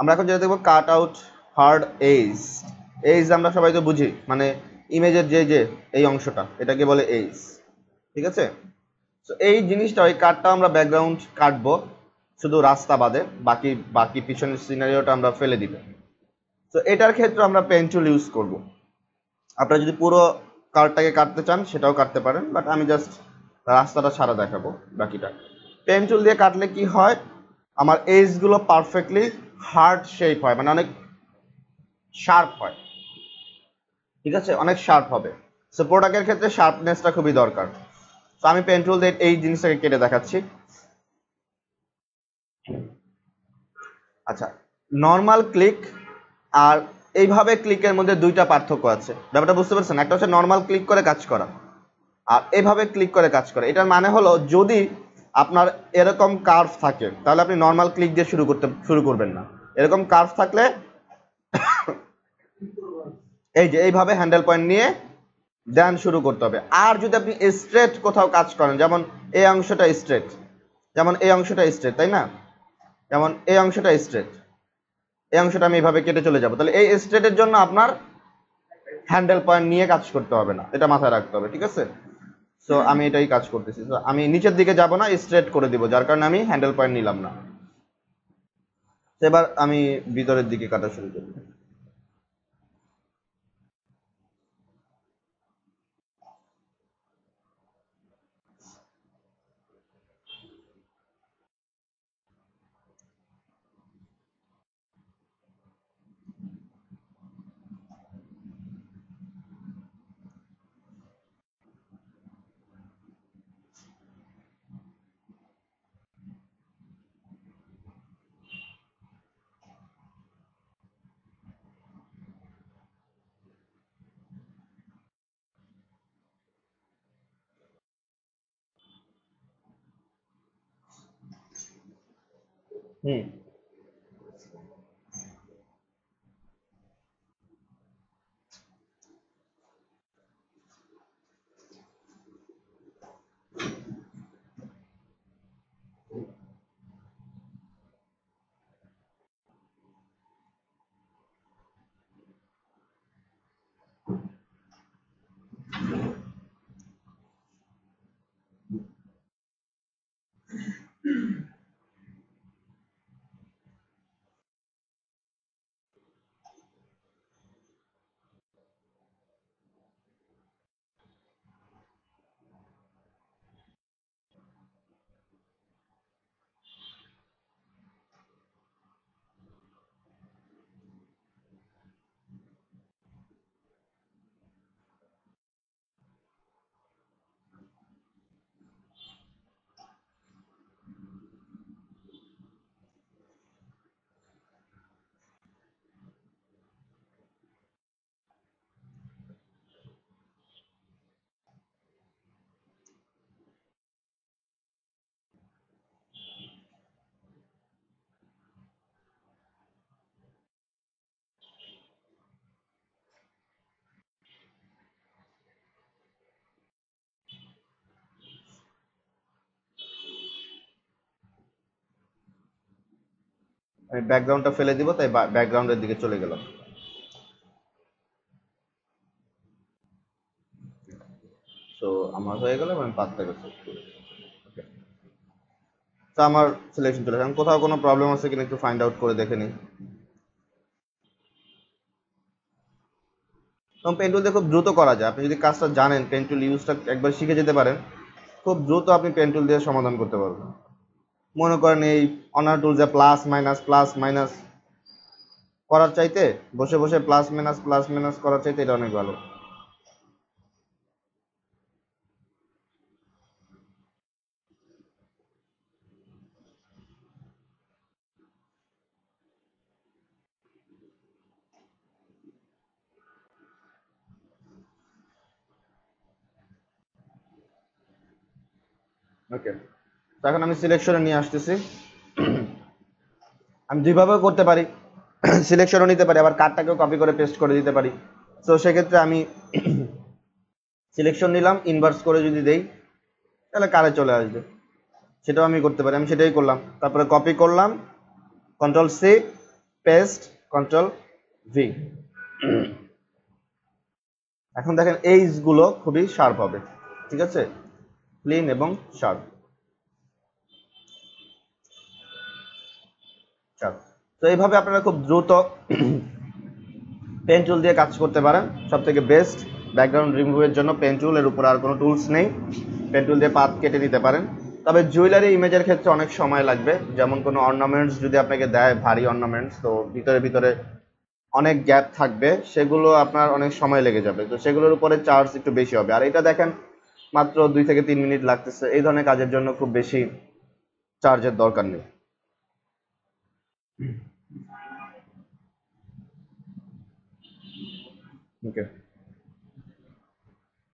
আমরা এখন যেটা দেখবো cut out hard edge. Edge আমরা সবাই তো বুঝি, মানে ইমেজের যে এই অংশটা, এটাকে বলে এজ, ঠিক আছে। তো এই জিনিসটা, ওই কাটটা আমরা ব্যাকগ্রাউন্ড কাটবো শুধু রাস্তা বাদে, বাকি বাকি পিছনের সিনারিওটা আমরা ফেলে দিব। তো এটার ক্ষেত্রে আমরা পেন টুল ইউজ করব। আপনারা যদি পুরো কার্ডটাকে কাটতে চান সেটাও কাটতে পারেন, বাট আমি জাস্ট রাস্তাটা ছাড়া দেখাবো বাকিটা। পেন টুল দিয়ে কাটলে কি হয়, আমার এজগুলো পারফেক্টলি হার্ড শেপ হয়, মানে অনেক শার্প হয়, ঠিক আছে, অনেক শার্প হবে। সো প্রোডাক্টের ক্ষেত্রে শার্পনেসটা খুবই দরকার। তো আমি পেন টুল দিয়ে এই জিনিসটাকে কেটে দেখাচ্ছি। আচ্ছা, নর্মাল ক্লিক আর এইভাবে ক্লিকের মধ্যে দুইটা পার্থক্য আছে, ব্যাপারটা বুঝতে পারছেন? একটা হচ্ছে নর্মাল ক্লিক করে কাজ করা, আর এভাবে ক্লিক করে কাজ করা। এটার মানে হলো, যদি আপনার এরকম কার্ভ থাকে তাহলে আপনি নর্মাল ক্লিক দিয়ে শুরু করবেন না। এরকম কার্ভ থাকলে এই যে এইভাবে হ্যান্ডেল পয়েন্ট নিয়ে দেন শুরু করতে হবে। আর যদি আপনি স্ট্রেট কোথাও কাজ করেন, যেমন এই অংশটা স্ট্রেট, যেমন এই অংশটা স্ট্রেট, তাই না? যেমন এই অংশটা স্ট্রেট, এই অংশটা আমি এইভাবে কেটে চলে যাব, তাহলে এই স্ট্রেটের জন্য আপনার হ্যান্ডেল পয়েন্ট নিয়ে কাজ করতে হবে না, এটা মাথায় রাখতে হবে, ঠিক আছে। সো আমি এটাই কাজ করতেছি। তো আমি নিচের দিকে যাব না, স্ট্রেট করে দিব, যার কারণে আমি হ্যান্ডেল পয়েন্ট নিলাম না। এবার আমি ভিতরের দিকে কাটা শুরু করব। হুম, আমি ব্যাকগ্রাউন্ডটা ফেলে দিব, তাই ব্যাকগ্রাউন্ডের দিকে চলে গেলাম। তো আমার হয়ে গেল, আমি পাতটাকে সেট করি। ওকে, তো আমার সিলেকশন চলে আসে। কোথাও কোনো প্রবলেম আছে কিনা একটু ফাইন্ড আউট করে দেখে নিই। এবং পেন টুল দিয়ে খুব দ্রুত করা যায়, আপনি যদি কাজটা জানেন, পেন টুল ইউজটা একবার শিখে যেতে পারেন, খুব দ্রুত আপনি পেন টুল দিয়ে সমাধান করতে পারবেন। মনে করেন এই অনার টুলসে প্লাস মাইনাস করার চাইতে, বসে বসে প্লাস মাইনাস করার চাইতে এটা অনেক ভালো। ওকে, তো এখন আমি সিলেকশনে নিয়ে আসতেছি। আমি দুইভাবেও করতে পারি, সিলেকশনও নিতে পারি, আবার কার্ডটাকেও কপি করে পেস্ট করে দিতে পারি। তো সেক্ষেত্রে আমি সিলেকশন নিলাম, ইনভার্স করে যদি দেই তাহলে কারে চলে আসবে, সেটাও আমি করতে পারি। আমি সেটাই করলাম, তারপরে কপি করলাম, control C, paste, control V. এখন দেখেন এইজ গুলো খুবই শার্প হবে, ঠিক আছে, ক্লিন এবং শার্প। তো এইভাবে আপনারা খুব দ্রুত পেন টুল দিয়ে কাজ করতে পারেন। সব থেকে বেস্ট ব্যাকগ্রাউন্ড রিমুভের জন্য পেন টুল, এর উপর আর কোনো টুলস নেই। পেন টুল দিয়ে পাত কেটে নিতে পারেন। তবে জুয়েলারি ইমেজের ক্ষেত্রে অনেক সময় লাগবে, যেমন কোনো অর্নামেন্টস যদি আপনাকে দেয়, ভারী অর্নামেন্টস, তো ভিতরে ভিতরে অনেক গ্যাপ থাকবে, সেগুলো আপনার অনেক সময় লেগে যাবে, তো সেগুলোর উপরে চার্জ একটু বেশি হবে। আর এটা দেখেন মাত্র 2 থেকে 3 মিনিট লাগতেছে, এই ধরনের কাজের জন্য খুব বেশি চার্জের দরকার নেই। ওকে।